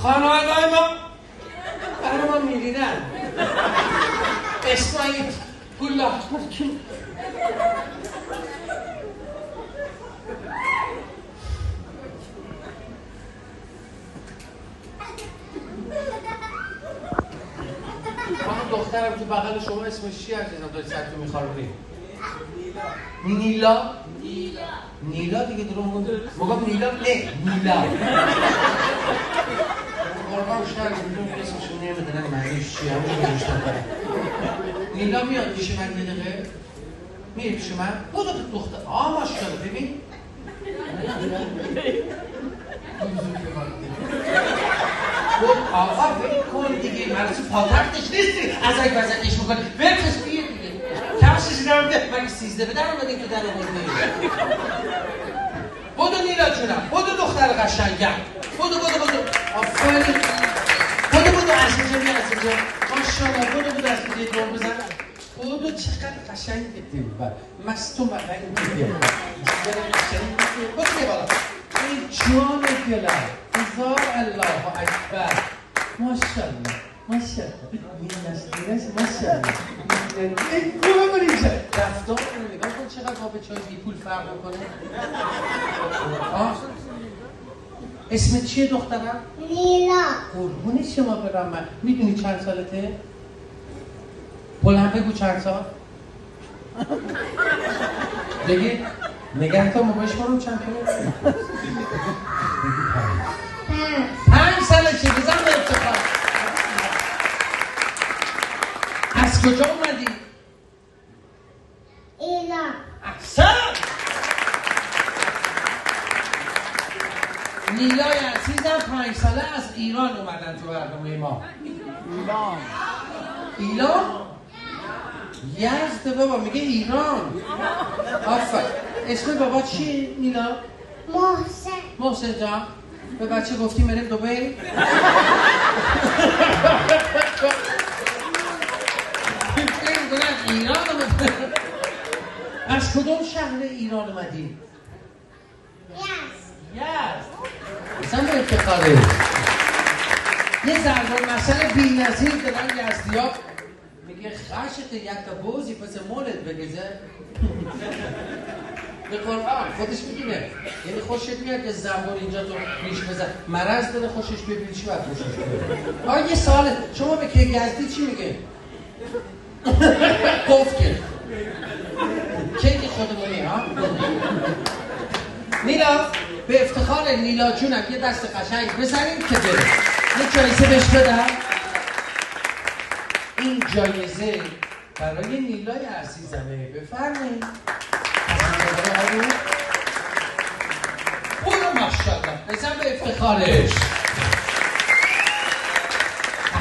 خانواده ما برای ما میریدن. اسماعیل گلا دخترم تو بغل شما اسمش چی عزیزم داری سرتو میخوارونی؟ نیلا؟ نیلا دیگه درون گفت مگم نیلا؟ نه نیلا قربان شهر میدون اسمشون نمیدونن معنیش چیه همون گذاشتن برای نیلا میاد پیش من یه دقیقه میره پیش من بودو دختر ماشاءالله ببین بود آقا ببین کن دیگه مرسی پاترتش نیستی از اگه بزنش میکنی برکش بیه دیگه کمشش نمیده مگه 13 به در اومدیم که در آوردیم بودو نیلا جونم بودو دختر قشنگم بودو آفرین بودو از اینجا بیا از اینجا ماشاءالله بودو از اینجا دور بزن بودو چقدر قشنگه دلبر مستو مقنگ بیا بودو بالا ای جان دلم هزار الله اکبر ماشاءالله این نسلیرش ماشاءالله این گوه من اینجا رفتار کنه نگاه کن چقدر با به چای بی پول فرق کنه اسم چیه دخترم؟ نیلا. قربون شما برم من میدونی چند سالته؟ بلند بگو چند سال؟ بگی نگه تا موبایش کنم چند ساله؟ 5 ساله چه بزن به اتفاق از کجا اومدی؟ ایران. احسن نیلای عزیزم 5 ساله از ایران اومدن تو برنامه ما ایران؟ یزد بابا میگه ایران آفرین اسم بابا چیه نیلا؟ محسن جان به بچه گفتی میریم دبی؟ ایران اومد از کدوم شهر ایران اومدی؟ یزد اصلا به افتخاره یه ضرب المثل بی‌نظیر دارن یزدی‌ها میگه خشت یک تا بوزی پس مولد بگیزه به قرآن خودش میگه یعنی خوشت میاد که زبان اینجا تو ریش بزن مرض داره خوشش ببینی چی باید خوشش ببینی یه ساله شما به که یزدی چی میگه؟ گفت که خودمونی ها نیلا به افتخار نیلا جونم یه دست قشنگ بزنیم که بره یه جایزه بهش بدم این جایزه برای نیلای عزیزمه بفرمایید برو ماشاءالله بزن به افتخارش